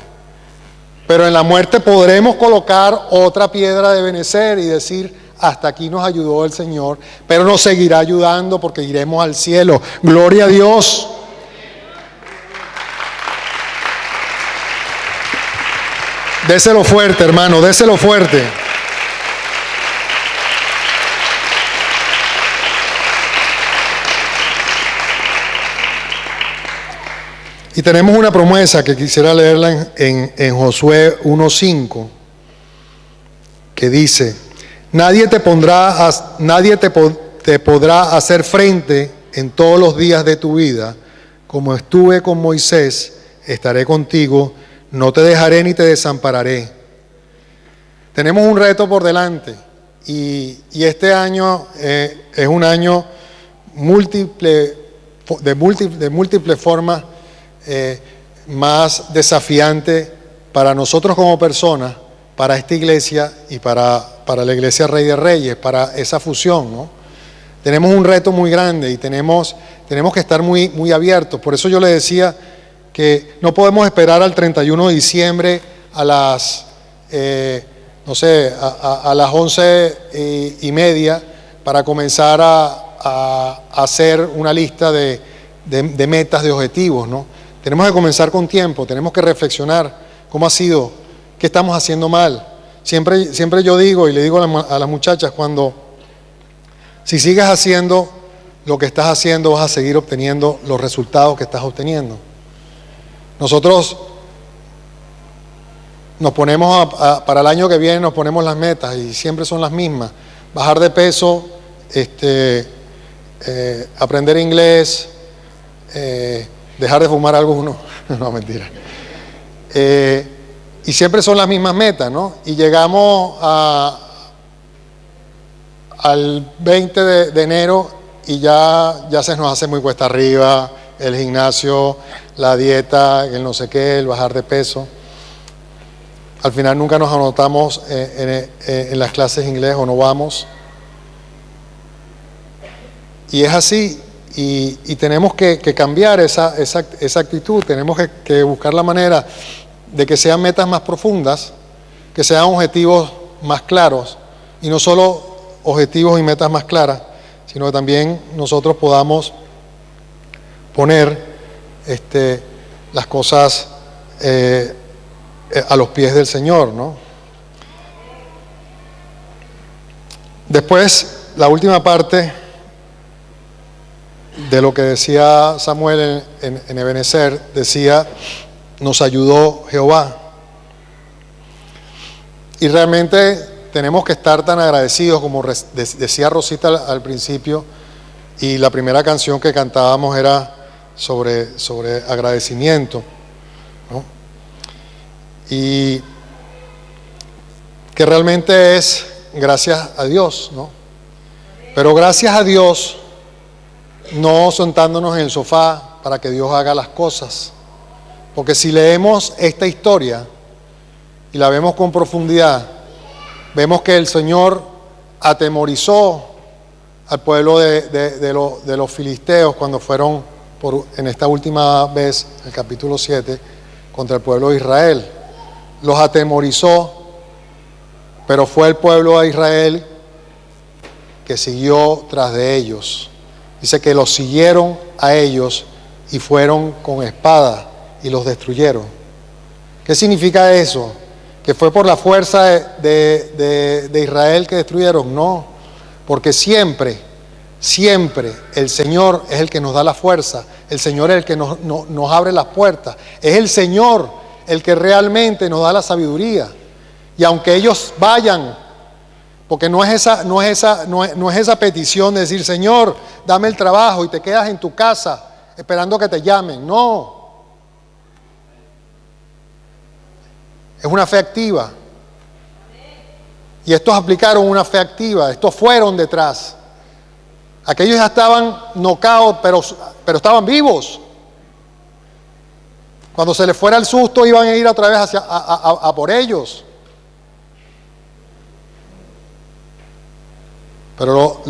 Pero en la muerte podremos colocar otra piedra de benecer y decir, hasta aquí nos ayudó el Señor, pero nos seguirá ayudando porque iremos al cielo. Gloria a Dios. Déselo fuerte, hermano, déselo fuerte. Y tenemos una promesa que quisiera leerla en Josué 1:5, que dice, nadie te podrá hacer frente en todos los días de tu vida, como estuve con Moisés, estaré contigo, no te dejaré ni te desampararé. Tenemos un reto por delante y este año es un año de múltiples formas más desafiante para nosotros como personas, para esta iglesia y para la iglesia Rey de Reyes, para esa fusión, ¿no? Tenemos un reto muy grande y tenemos que estar muy abiertos. Por eso yo le decía que no podemos esperar al 31 de diciembre a las, a las 11:30 para comenzar a hacer una lista de metas, de objetivos, ¿no? Tenemos que comenzar con tiempo, tenemos que reflexionar cómo ha sido, qué estamos haciendo mal. Siempre yo digo y le digo a las muchachas, si sigues haciendo lo que estás haciendo, vas a seguir obteniendo los resultados que estás obteniendo. Nosotros nos ponemos para el año que viene nos ponemos las metas y siempre son las mismas: bajar de peso, aprender inglés, dejar de fumar algunos, no, mentira. Y siempre son las mismas metas, ¿no? Y llegamos al 20 de enero y ya se nos hace muy cuesta arriba el gimnasio, la dieta, el no sé qué, el bajar de peso. Al final nunca nos anotamos en las clases de inglés o no vamos. Y es así, y tenemos que cambiar esa actitud, tenemos que buscar la manera de que sean metas más profundas, que sean objetivos más claros, y no solo objetivos y metas más claras, sino que también nosotros podamos poner las cosas a los pies del Señor, ¿no? Después, la última parte de lo que decía Samuel en Ebenezer, decía, nos ayudó Jehová. Y realmente tenemos que estar tan agradecidos, como decía Rosita al principio, y la primera canción que cantábamos era sobre agradecimiento, ¿no? Y que realmente es gracias a Dios, ¿no? Pero gracias a Dios, no sentándonos en el sofá para que Dios haga las cosas. Porque si leemos esta historia y la vemos con profundidad, vemos que el Señor atemorizó al pueblo de los filisteos cuando fueron en esta última vez, el capítulo 7, contra el pueblo de Israel. Los atemorizó, pero fue el pueblo de Israel que siguió tras de ellos. Dice que los siguieron a ellos y fueron con espada y los destruyeron. ¿Qué significa eso? ¿Que fue por la fuerza de Israel que destruyeron? No, porque siempre el Señor es el que nos da la fuerza, el Señor es el que nos abre las puertas, es el Señor el que realmente nos da la sabiduría. Y aunque ellos vayan, porque no es esa petición de decir, Señor, dame el trabajo y te quedas en tu casa esperando que te llamen, no. Es una fe activa. Y estos aplicaron una fe activa, estos fueron detrás. Aquellos ya estaban knockout, pero estaban vivos. Cuando se les fuera el susto, iban a ir otra vez a por ellos. Pero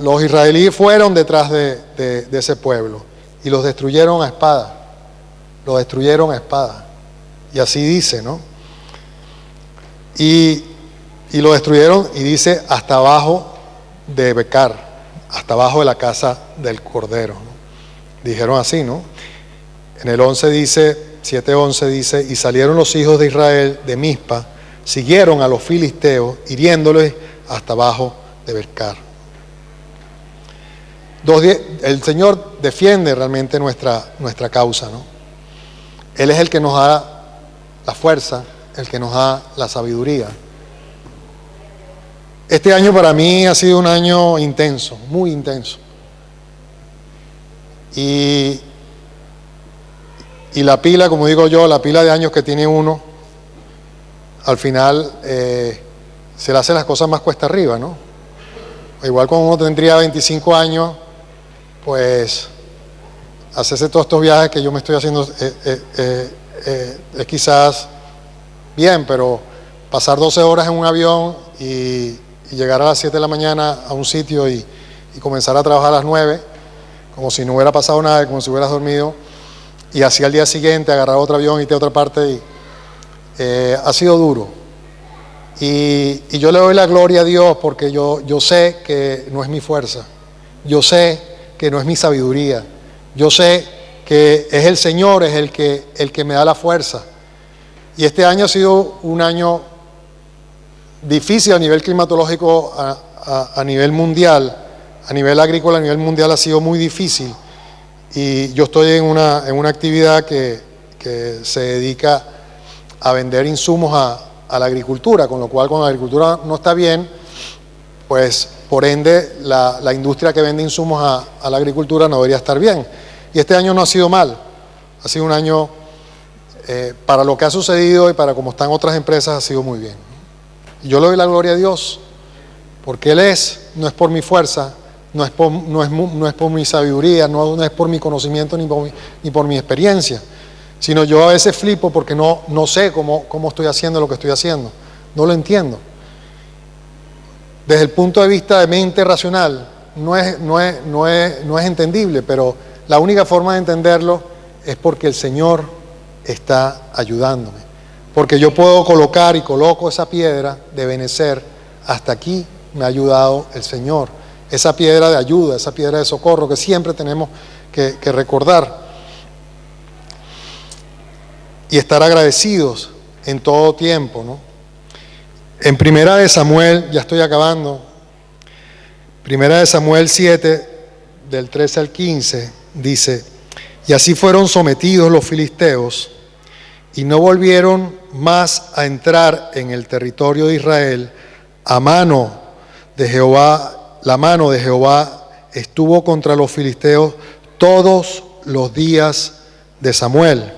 los israelíes fueron detrás de ese pueblo y los destruyeron a espada. Los destruyeron a espada. Y así dice, ¿no? Y lo destruyeron, y dice, hasta abajo de Becar, hasta abajo de la casa del Cordero, ¿no? Dijeron así, ¿no? En el 11 dice, 7:11 dice, y salieron los hijos de Israel de Mizpa, siguieron a los filisteos, hiriéndoles hasta abajo de Becar. El Señor defiende realmente nuestra causa, ¿no? Él es el que nos da la fuerza, el que nos da la sabiduría. Este año para mí ha sido un año intenso, muy intenso. Y la pila, como digo yo, la pila de años que tiene uno, al final se le hacen las cosas más cuesta arriba, ¿no? Igual cuando uno tendría 25 años, pues hacerse todos estos viajes que yo me estoy haciendo es quizás bien, pero pasar 12 horas en un avión y llegar a las 7 de la mañana a un sitio y comenzar a trabajar a las 9, como si no hubiera pasado nada, como si hubieras dormido, y así al día siguiente agarrar otro avión y irte a otra parte, ha sido duro. Y yo le doy la gloria a Dios porque yo sé que no es mi fuerza, yo sé que no es mi sabiduría, yo sé que es el Señor, es el que me da la fuerza. Y este año ha sido un año difícil a nivel climatológico, a nivel mundial, a nivel agrícola, a nivel mundial ha sido muy difícil. Y yo estoy en una actividad que se dedica a vender insumos a la agricultura, con lo cual cuando la agricultura no está bien, pues por ende la industria que vende insumos a la agricultura no debería estar bien. Y este año no ha sido mal, ha sido un año, para lo que ha sucedido y para cómo están otras empresas, ha sido muy bien. Y yo le doy la gloria a Dios, porque Él no es por mi fuerza, no es por mi sabiduría, no es por mi conocimiento ni por mi experiencia, sino yo a veces flipo porque no sé cómo estoy haciendo lo que estoy haciendo, no lo entiendo. Desde el punto de vista de mente racional, no es entendible, pero la única forma de entenderlo es porque el Señor está ayudándome. Porque yo puedo colocar y coloco esa piedra de Benecer, hasta aquí me ha ayudado el Señor. Esa piedra de ayuda, esa piedra de socorro que siempre tenemos que recordar. Y estar agradecidos en todo tiempo, ¿no? En Primera de Samuel, ya estoy acabando, Primera de Samuel 7, del 13 al 15, dice, y así fueron sometidos los filisteos, y no volvieron más a entrar en el territorio de Israel. La mano de Jehová estuvo contra los filisteos todos los días de Samuel.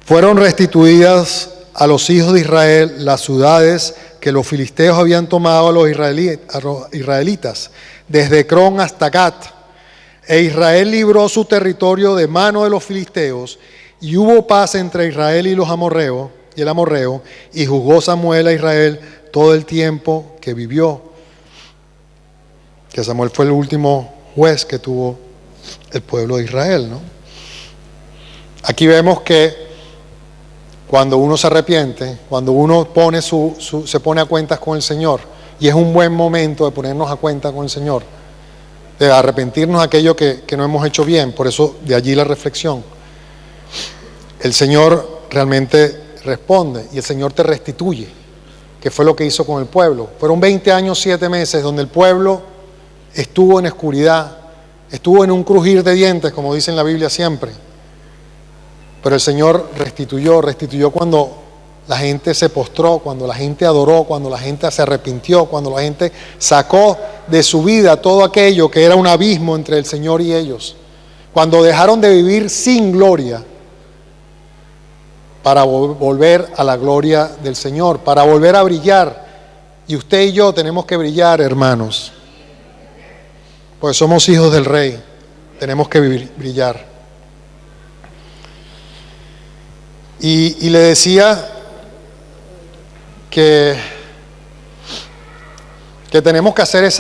Fueron restituidas a los hijos de Israel las ciudades que los filisteos habían tomado a los israelitas, desde Ecrón hasta Gat. E Israel libró su territorio de mano de los filisteos, y hubo paz entre Israel y los amorreos, y el amorreo, y juzgó Samuel a Israel todo el tiempo que vivió. que Samuel fue el último juez que tuvo el pueblo de Israel, ¿no? Aquí vemos que cuando uno se arrepiente, cuando uno se pone a cuentas con el Señor, y es un buen momento de ponernos a cuenta con el Señor, de arrepentirnos de aquello que no hemos hecho bien, por eso de allí la reflexión. El Señor realmente responde y el Señor te restituye, que fue lo que hizo con el pueblo. Fueron 20 años, 7 meses, donde el pueblo estuvo en oscuridad, estuvo en un crujir de dientes, como dice en la Biblia siempre. Pero el Señor restituyó cuando la gente se postró, cuando la gente adoró, cuando la gente se arrepintió, cuando la gente sacó de su vida todo aquello que era un abismo entre el Señor y ellos. Cuando dejaron de vivir sin gloria para volver a la gloria del Señor, para volver a brillar. Y usted y yo tenemos que brillar, hermanos, pues somos hijos del Rey, tenemos que brillar. Y le decía que tenemos que hacer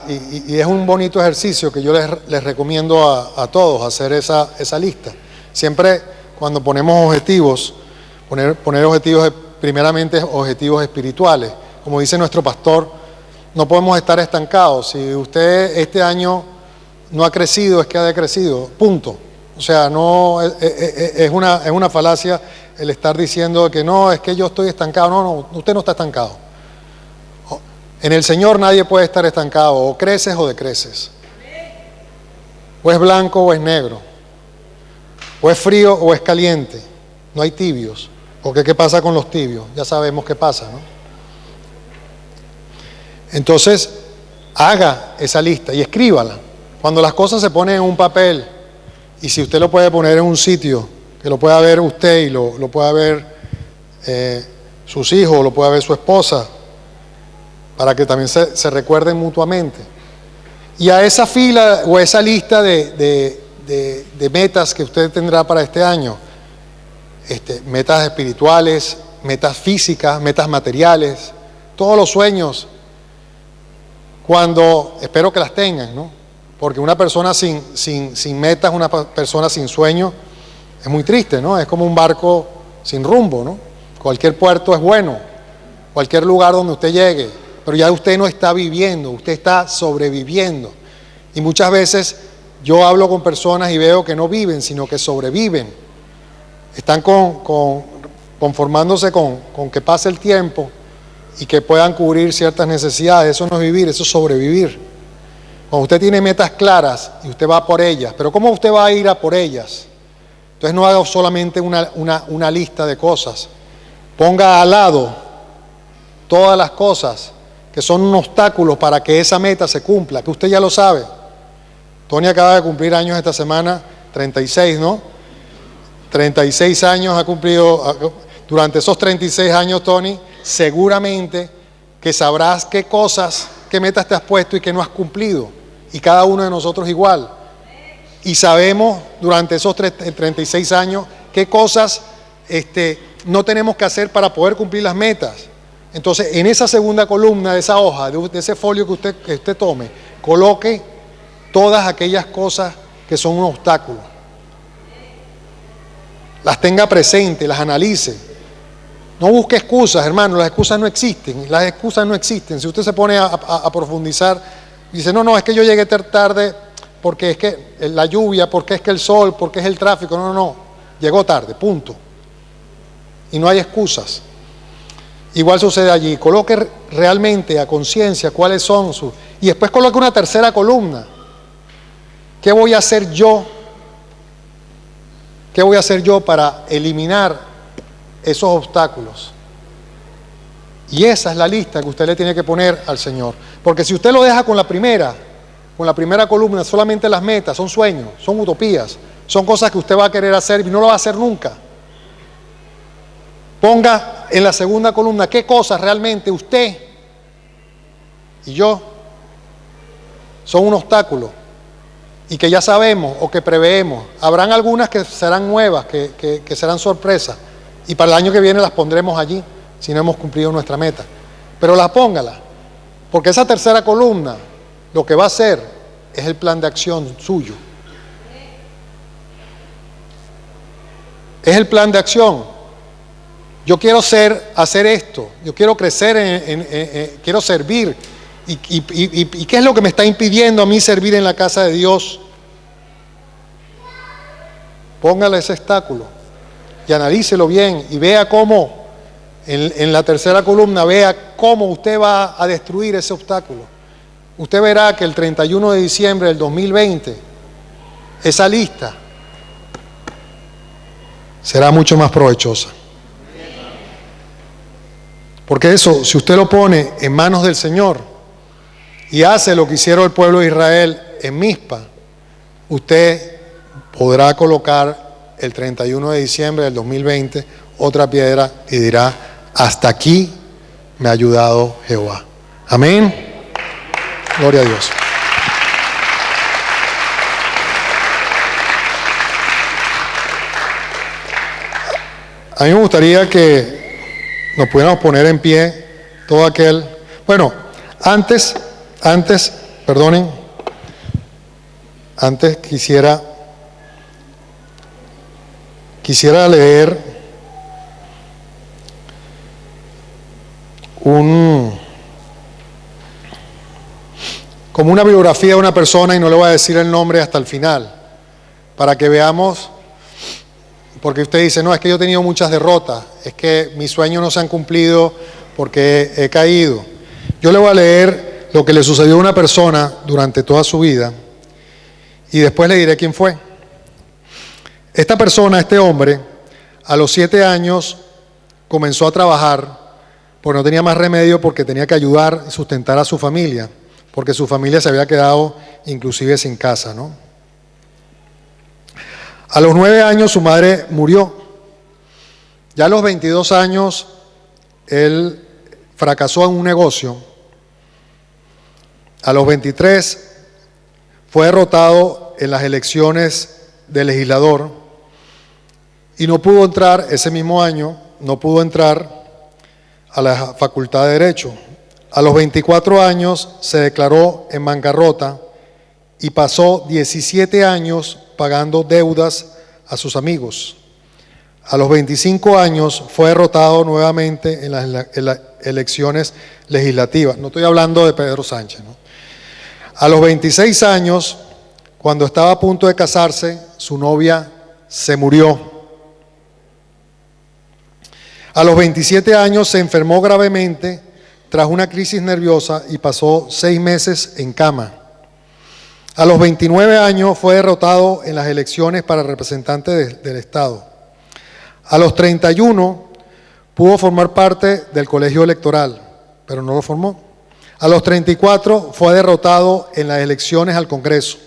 y es un bonito ejercicio que yo les recomiendo a todos, hacer esa lista. Siempre cuando ponemos objetivos, poner objetivos, primeramente objetivos espirituales. Como dice nuestro pastor, no podemos estar estancados. Si usted este año no ha crecido, es que ha decrecido, punto. O sea, no es una falacia el estar diciendo que no, es que yo estoy estancado. No, usted no está estancado. En el Señor nadie puede estar estancado, o creces o decreces. O es blanco o es negro. O es frío o es caliente. No hay tibios. Porque ¿qué pasa con los tibios? Ya sabemos qué pasa, ¿no? Entonces, haga esa lista y escríbala. Cuando las cosas se ponen en un papel, y si usted lo puede poner en un sitio, que lo pueda ver usted y lo pueda ver sus hijos, lo pueda ver su esposa, para que también se recuerden mutuamente. Y a esa fila o esa lista de metas que usted tendrá para este año, metas espirituales, metas físicas, metas materiales, todos los sueños, espero que las tengan, ¿no? Porque una persona sin metas, una persona sin sueño, es muy triste, ¿no? Es como un barco sin rumbo, ¿no? Cualquier puerto es bueno, cualquier lugar donde usted llegue, pero ya usted no está viviendo, usted está sobreviviendo. Y muchas veces yo hablo con personas y veo que no viven, sino que sobreviven. Están conformándose con que pase el tiempo y que puedan cubrir ciertas necesidades. Eso no es vivir, eso es sobrevivir. Cuando usted tiene metas claras y usted va por ellas, pero ¿cómo usted va a ir a por ellas? Entonces no haga solamente una lista de cosas. Ponga al lado todas las cosas que son un obstáculo para que esa meta se cumpla, que usted ya lo sabe. Tony acaba de cumplir años esta semana, 36, ¿no? 36 años ha cumplido. Durante esos 36 años, Tony, seguramente que sabrás qué metas te has puesto y qué no has cumplido. Y cada uno de nosotros igual. Y sabemos durante esos 36 años qué cosas no tenemos que hacer para poder cumplir las metas. Entonces, en esa segunda columna de esa hoja, de ese folio que usted tome, coloque todas aquellas cosas que son un obstáculo. Las tenga presentes, las analice. No busque excusas, hermano, las excusas no existen. Las excusas no existen. Si usted se pone a profundizar, dice, no, es que yo llegué tarde porque es que la lluvia, porque es que el sol, porque es el tráfico. No, llegó tarde, punto. Y no hay excusas. Igual sucede allí. Coloque realmente a conciencia cuáles son sus... Y después coloque una tercera columna. ¿Qué voy a hacer yo? ¿Qué voy a hacer yo para eliminar esos obstáculos? Y esa es la lista que usted le tiene que poner al Señor. Porque si usted lo deja con la primera columna, solamente las metas, son sueños, son utopías, son cosas que usted va a querer hacer y no lo va a hacer nunca. Ponga en la segunda columna qué cosas realmente usted y yo son un obstáculo y que ya sabemos o que preveemos. Habrán algunas que serán nuevas, que serán sorpresas, y para el año que viene las pondremos allí si no hemos cumplido nuestra meta. Pero póngala, porque esa tercera columna Lo que va a hacer es el plan de acción suyo. Es el plan de acción. Yo quiero hacer esto, yo quiero crecer, quiero servir. ¿Y qué es lo que me está impidiendo a mí servir en la casa de Dios? Póngale ese obstáculo y analícelo bien y vea cómo, en la tercera columna, vea cómo usted va a destruir ese obstáculo. Usted verá que el 31 de diciembre del 2020, esa lista será mucho más provechosa. Porque eso, si usted lo pone en manos del Señor y hace lo que hicieron el pueblo de Israel en Mizpa, usted podrá colocar el 31 de diciembre del 2020 otra piedra y dirá: hasta aquí me ha ayudado Jehová. Amén. Gloria a Dios. A mí me gustaría que nos pudiéramos poner en pie todo aquel. Bueno, antes quisiera leer como una biografía de una persona, y no le voy a decir el nombre hasta el final, para que veamos, porque usted dice: no, es que yo he tenido muchas derrotas, es que mis sueños no se han cumplido porque he caído. Yo le voy a leer lo que le sucedió a una persona durante toda su vida y después le diré quién fue. Esta persona, este hombre, a los 7 años comenzó a trabajar porque no tenía más remedio, porque tenía que ayudar y sustentar a su familia, porque su familia se había quedado inclusive sin casa, ¿no? A los 9 años su madre murió. Ya a los 22 años él fracasó en un negocio. A los 23 fue derrotado en las elecciones de legislador y no pudo entrar ese mismo año, no pudo entrar a la Facultad de Derecho. A los 24 años se declaró en bancarrota y pasó 17 años pagando deudas a sus amigos. A los 25 años fue derrotado nuevamente en las elecciones legislativas. No estoy hablando de Pedro Sánchez, ¿no? A los 26 años, cuando estaba a punto de casarse, su novia se murió. A los 27 años se enfermó gravemente tras una crisis nerviosa y pasó 6 meses en cama. A los 29 años fue derrotado en las elecciones para representante del Estado. A los 31 pudo formar parte del colegio electoral, pero no lo formó. A los 34 fue derrotado en las elecciones al Congreso.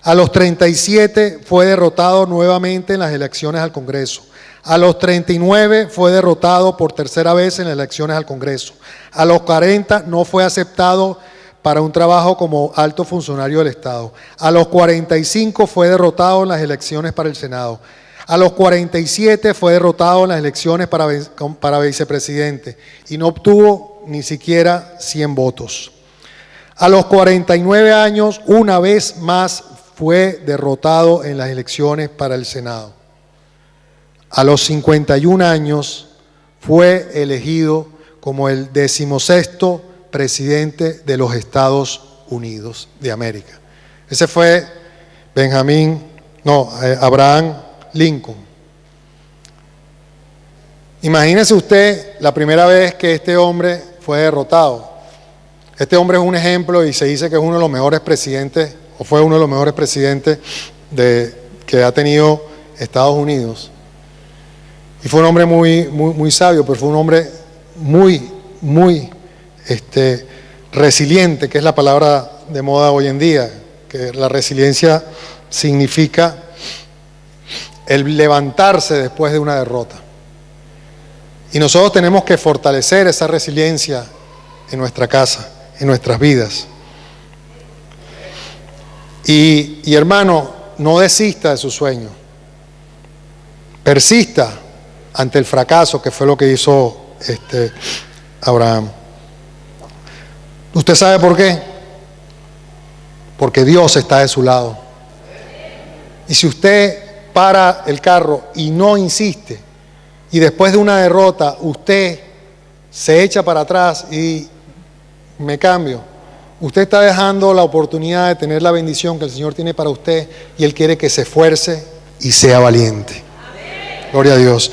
A los 37 fue derrotado nuevamente en las elecciones al Congreso. A los 39 fue derrotado por tercera vez en las elecciones al Congreso. A los 40 no fue aceptado para un trabajo como alto funcionario del Estado. A los 45 fue derrotado en las elecciones para el Senado. A los 47 fue derrotado en las elecciones para vicepresidente y no obtuvo ni siquiera 100 votos. A los 49 años, una vez más, fue derrotado en las elecciones para el Senado. A los 51 años fue elegido como el 16º presidente de los Estados Unidos de América. Ese fue Abraham Lincoln. Imagínese usted la primera vez que este hombre fue derrotado. Este hombre es un ejemplo y se dice que es uno de los mejores presidentes, o fue uno de los mejores presidentes que ha tenido Estados Unidos. Y fue un hombre muy sabio, pero fue un hombre muy resiliente, que es la palabra de moda hoy en día, que la resiliencia significa el levantarse después de una derrota. Y nosotros tenemos que fortalecer esa resiliencia en nuestra casa, en nuestras vidas. Y hermano, no desista de su sueño. Persista ante el fracaso, que fue lo que hizo Abraham. ¿Usted sabe por qué? porque Dios está de su lado. Y si usted para el carro y no insiste, y después de una derrota usted se echa para atrás y me cambio, usted está dejando la oportunidad de tener la bendición que el Señor tiene para usted, y Él quiere que se esfuerce y sea valiente. Gloria a Dios.